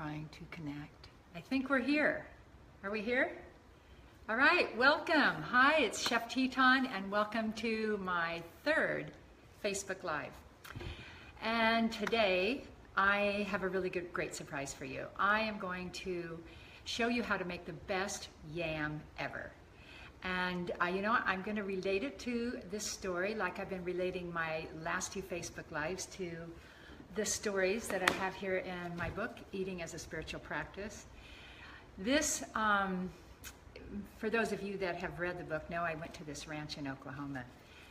trying to connect. I think we're here. Are we here? All right, welcome. Hi, it's Chef Teton, and welcome to my third Facebook Live. And today, I have a really great surprise for you. I am going to show you how to make the best yam ever. And you know what? I'm going to relate it to this story like I've been relating my last two Facebook Lives to the stories that I have here in my book, Eating as a Spiritual Practice. This, for those of you that have read the book, know I went to this ranch in Oklahoma.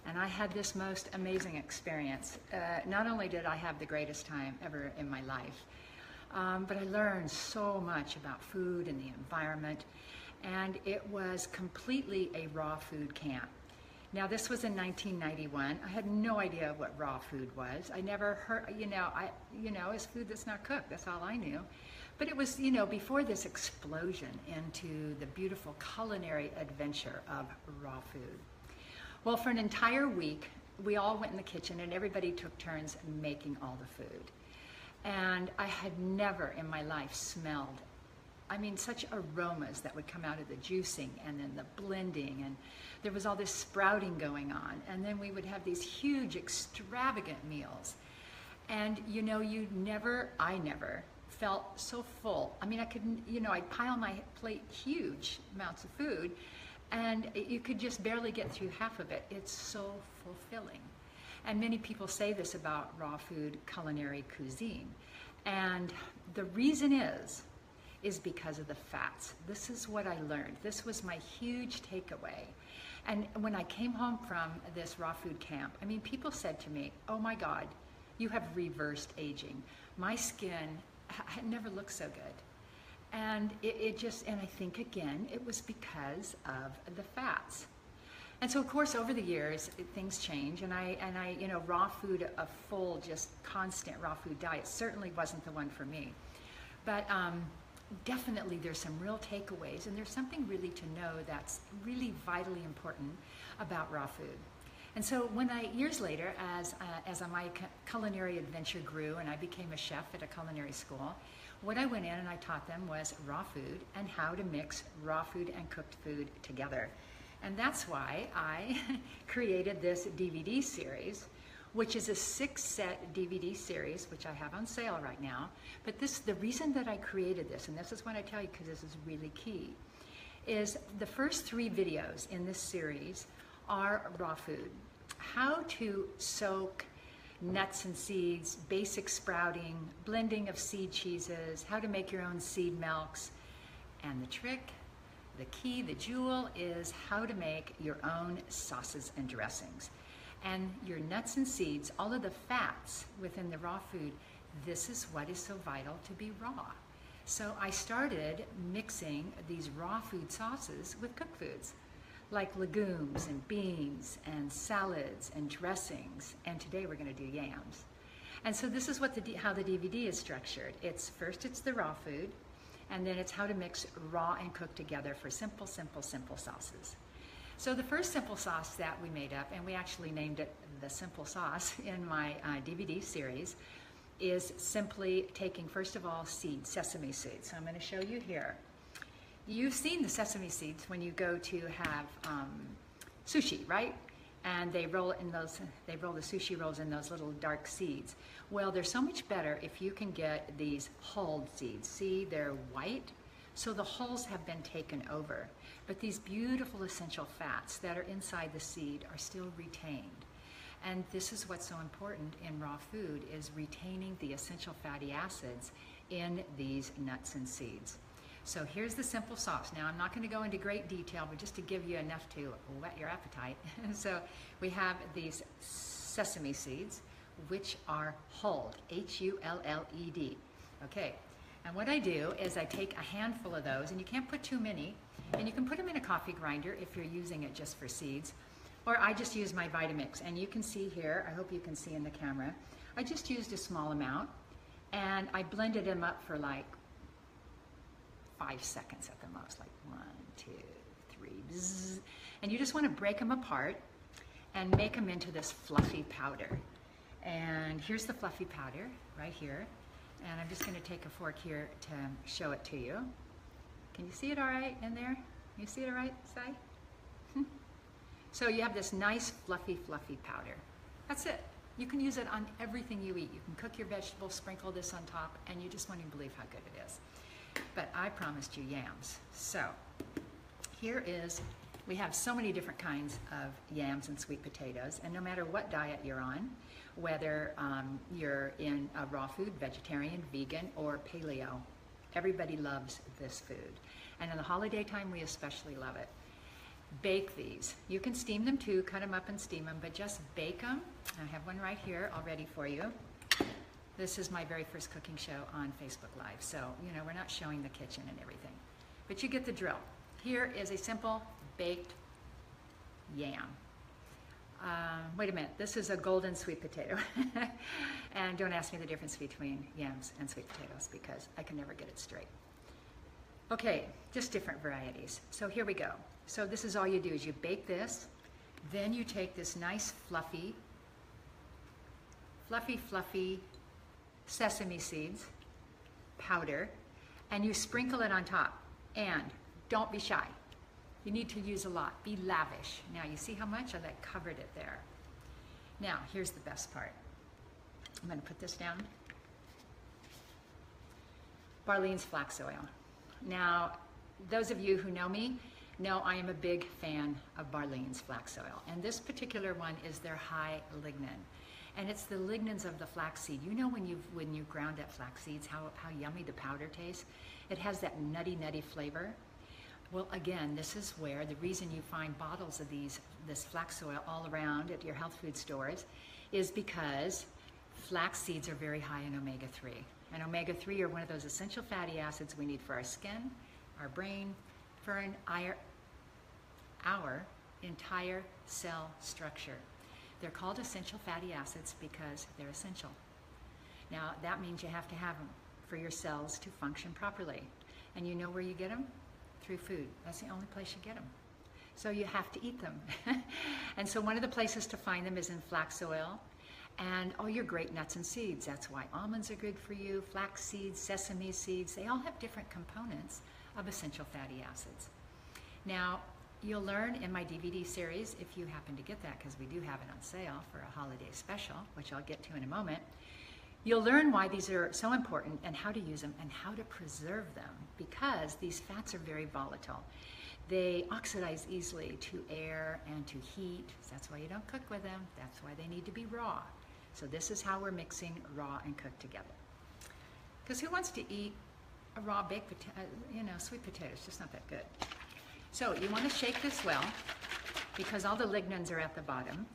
And I had this most amazing experience. Not only did I have the greatest time ever in my life, but I learned so much about food and the environment. And it was completely a raw food camp. Now this was in 1991. I had no idea what raw food was. I never heard, it's food that's not cooked. That's all I knew. But it was, before this explosion into the beautiful culinary adventure of raw food. Well, for an entire week, we all went in the kitchen and everybody took turns making all the food. And I had never in my life smelled, such aromas that would come out of the juicing and then the blending, and there was all this sprouting going on. And then we would have these huge, extravagant meals. And I never felt so full. I could, I'd pile on my plate huge amounts of food, and you could just barely get through half of it. It's so fulfilling. And many people say this about raw food culinary cuisine. And the reason is because of the fats. This is what I learned. This was my huge takeaway. And when I came home from this raw food camp, people said to me, "Oh my God, you have reversed aging. My skin never looked so good." And and I think again, it was because of the fats. And so of course, over the years, things change, and raw food, a full, just constant raw food diet certainly wasn't the one for me. But definitely there's some real takeaways, and there's something really to know that's really vitally important about raw food. And so years later, as my culinary adventure grew and I became a chef at a culinary school, what I went in and I taught them was raw food and how to mix raw food and cooked food together. And that's why I created this DVD series, which is a 6-set DVD series, which I have on sale right now. But the reason that I created this, and this is what I tell you because this is really key, is the first 3 videos in this series are raw food. How to soak nuts and seeds, basic sprouting, blending of seed cheeses, how to make your own seed milks, and the trick, the key, the jewel is how to make your own sauces and dressings. And your nuts and seeds, all of the fats within the raw food, this is what is so vital to be raw. So I started mixing these raw food sauces with cooked foods, like legumes and beans and salads and dressings. And today we're going to do yams. And so this is how the DVD is structured. It's the raw food, and then it's how to mix raw and cook together for simple, simple, simple sauces. So the first simple sauce that we made up, and we actually named it the simple sauce in my DVD series, is simply taking, first of all, sesame seeds. So I'm going to show you here. You've seen the sesame seeds when you go to have sushi, right? And they roll the sushi rolls in those little dark seeds. Well, they're so much better if you can get these hulled seeds. See, they're white, so the hulls have been taken over. But these beautiful essential fats that are inside the seed are still retained. And this is what's so important in raw food, is retaining the essential fatty acids in these nuts and seeds. So here's the simple sauce. Now I'm not going to go into great detail, but just to give you enough to whet your appetite. So we have these sesame seeds, which are hulled, H-U-L-L-E-D. Okay, and what I do is I take a handful of those, and you can't put too many, and you can put them in a coffee grinder if you're using it just for seeds, or I just use my Vitamix. And you can see here, I hope you can see in the camera, I just used a small amount, and I blended them up for like 5 seconds at the most, like 1, 2, 3, bzzz. And you just want to break them apart and make them into this fluffy powder. And here's the fluffy powder right here. And I'm just going to take a fork here to show it to you. Can you see it all right in there? You see it all right, Si? So you have this nice fluffy, fluffy powder. That's it. You can use it on everything you eat. You can cook your vegetables, sprinkle this on top, and you just won't even believe how good it is. But I promised you yams. So here is, we have so many different kinds of yams and sweet potatoes, and no matter what diet you're on, whether you're in a raw food, vegetarian, vegan, or paleo, everybody loves this food. And in the holiday time, we especially love it. Bake these. You can steam them too, cut them up and steam them, but just bake them. I have one right here all ready for you. This is my very first cooking show on Facebook Live, so you know we're not showing the kitchen and everything, but you get the drill. Here is a simple baked yam. Wait a minute, this is a golden sweet potato. And don't ask me the difference between yams and sweet potatoes because I can never get it straight. Okay, just different varieties. So here we go. So this is all you do is you bake this, then you take this nice fluffy sesame seeds powder and you sprinkle it on top. And don't be shy. You need to use a lot. Be lavish. Now you see how much? I covered it there. Now here's the best part. I'm going to put this down. Barlean's flax oil. Now those of you who know me know I am a big fan of Barlean's flax oil, and this particular one is their high lignin, and it's the lignins of the flaxseed. You know when you ground up flax seeds how yummy the powder tastes. It has that nutty flavor. Well, again, this is where the reason you find bottles of this flax oil all around at your health food stores is because flax seeds are very high in omega-3. And omega-3 are one of those essential fatty acids we need for our skin, our brain, for our entire cell structure. They're called essential fatty acids because they're essential. Now, that means you have to have them for your cells to function properly. And you know where you get them? Through food. That's the only place you get them. So you have to eat them. And so one of the places to find them is in flax oil and all your great nuts and seeds. That's why almonds are good for you, flax seeds, sesame seeds. They all have different components of essential fatty acids. Now, you'll learn in my DVD series, if you happen to get that, because we do have it on sale for a holiday special, which I'll get to in a moment, you'll learn why these are so important and how to use them and how to preserve them, because these fats are very volatile. They oxidize easily to air and to heat. That's why you don't cook with them. That's why they need to be raw. So this is how we're mixing raw and cooked together. Because who wants to eat a raw baked potato, sweet potato? It's just not that good. So you want to shake this well because all the lignins are at the bottom.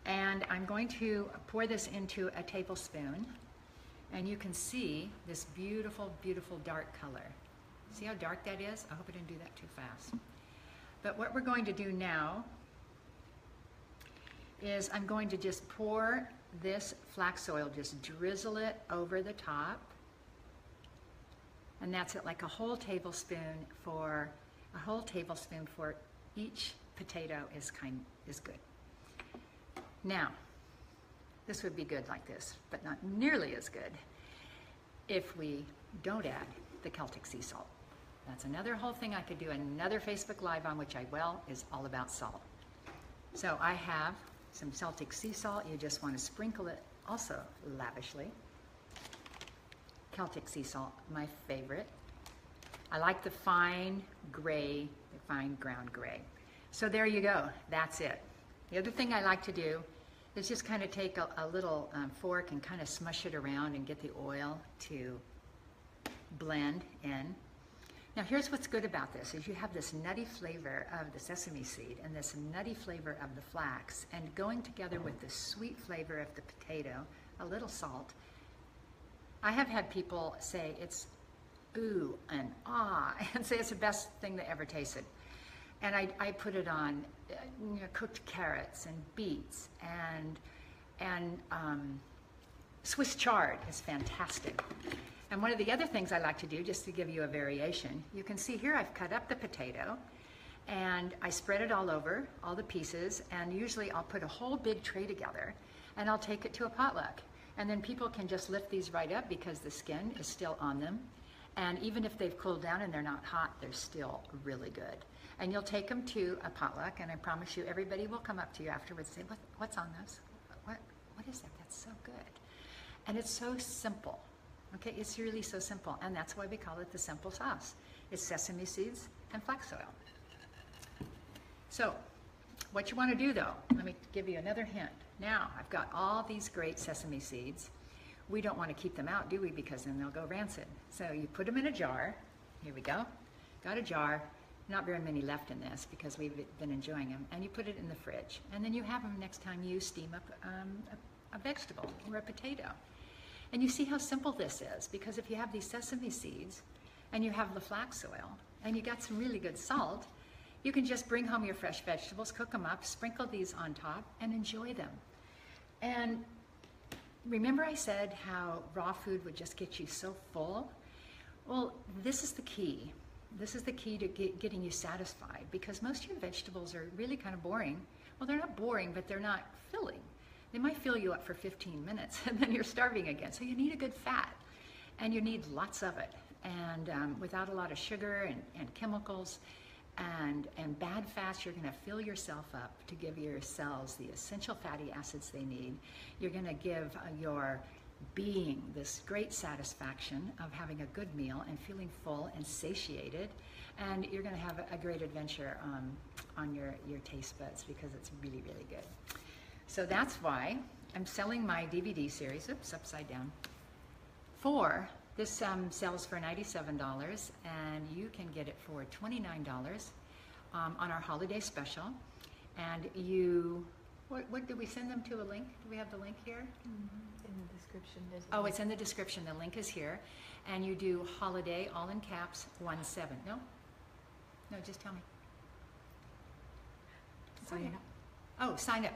And I'm going to pour this into a tablespoon, and you can see this beautiful, beautiful dark color. See how dark that is? I hope I didn't do that too fast. But what we're going to do now is I'm going to just pour this flax oil, just drizzle it over the top. And that's it, like a whole tablespoon for each potato is good. Now, this would be good like this, but not nearly as good if we don't add the Celtic sea salt. That's another whole thing I could do another Facebook Live on, which I will, is all about salt. So I have some Celtic sea salt. You just want to sprinkle it also lavishly. Celtic sea salt, my favorite. I like the fine gray, the fine ground gray. So there you go, that's it. The other thing I like to do is just kind of take a little fork and kind of smush it around and get the oil to blend in. Now here's what's good about this, is you have this nutty flavor of the sesame seed and this nutty flavor of the flax, and going together with the sweet flavor of the potato, a little salt. I have had people say it's ooh and ah, and say it's the best thing they ever tasted. And I put it on cooked carrots and beets and Swiss chard is fantastic. And one of the other things I like to do, just to give you a variation, you can see here I've cut up the potato and I spread it all over, all the pieces, and usually I'll put a whole big tray together and I'll take it to a potluck. And then people can just lift these right up because the skin is still on them. And even if they've cooled down and they're not hot, they're still really good. And you'll take them to a potluck, and I promise you everybody will come up to you afterwards and say, what's on this? What is that? That's so good. And it's so simple. Okay, it's really so simple. And that's why we call it the simple sauce. It's sesame seeds and flax oil. So what you want to do though, let me give you another hint. Now I've got all these great sesame seeds. We don't want to keep them out, do we? Because then they'll go rancid. So you put them in a jar. Here we go. Got a jar. Not very many left in this because we've been enjoying them. And you put it in the fridge. And then you have them next time you steam up a vegetable or a potato. And you see how simple this is, because if you have these sesame seeds and you have the flax oil and you got some really good salt, you can just bring home your fresh vegetables, cook them up, sprinkle these on top, and enjoy them. And remember I said how raw food would just get you so full? Well, this is the key. This is the key to getting you satisfied, because most of your vegetables are really kind of boring. Well, they're not boring, but they're not filling. They might fill you up for 15 minutes and then you're starving again. So you need a good fat, and you need lots of it. And without a lot of sugar and chemicals and bad fats, you're gonna fill yourself up to give your cells the essential fatty acids they need. You're gonna give your being this great satisfaction of having a good meal and feeling full and satiated. And you're gonna have a great adventure on your taste buds, because it's really, really good. So that's why I'm selling my DVD series, oops, upside down, this sells for $97, and you can get it for $29 on our holiday special. And what did we send them to a link? Do we have the link here? In the description. Oh, it's in the description. The link is here. And you do holiday, all in caps, 17. No, just tell me. Sign up. Oh, sign up.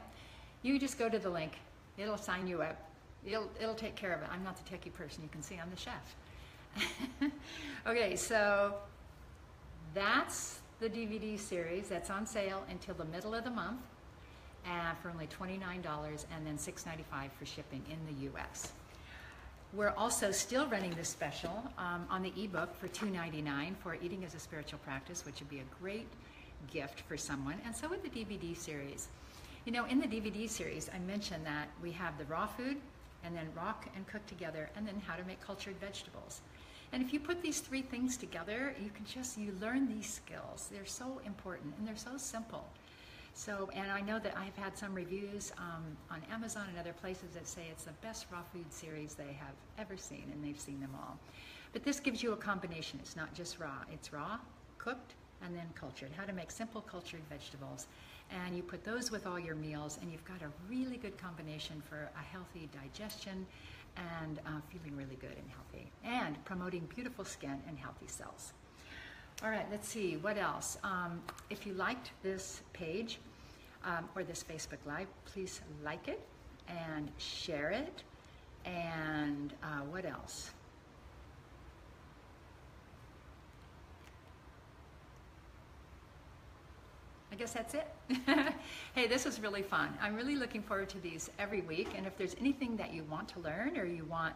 You just go to the link. It'll sign you up. It'll take care of it. I'm not the techie person. You can see I'm the chef. Okay, so that's the DVD series. That's on sale until the middle of the month for only $29, and then $6.95 for shipping in the US. We're also still running this special on the ebook for $2.99 for Eating as a Spiritual Practice, which would be a great gift for someone, and so would the DVD series. You know, in the DVD series, I mentioned that we have the raw food, and then raw and cook together, and then how to make cultured vegetables. And if you put these three things together, you learn these skills. They're so important, and they're so simple. So, and I know that I've had some reviews on Amazon and other places that say it's the best raw food series they have ever seen, and they've seen them all. But this gives you a combination. It's not just raw. It's raw, cooked, and then cultured. How to make simple cultured vegetables. And you put those with all your meals, and you've got a really good combination for a healthy digestion and feeling really good and healthy, and promoting beautiful skin and healthy cells. All right, let's see, what else? If you liked this page or this Facebook Live, please like it and share it. And what else? I guess that's it. Hey, this was really fun. I'm really looking forward to these every week. And if there's anything that you want to learn, or you want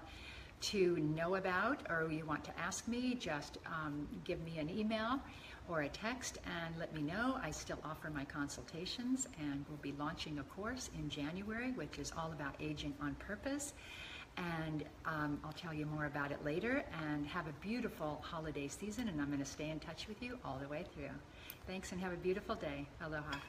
to know about, or you want to ask me, just give me an email or a text and let me know. I still offer my consultations, and we'll be launching a course in January, which is all about aging on purpose. And I'll tell you more about it later. And have a beautiful holiday season, and I'm going to stay in touch with you all the way through. Thanks, and have a beautiful day. Aloha.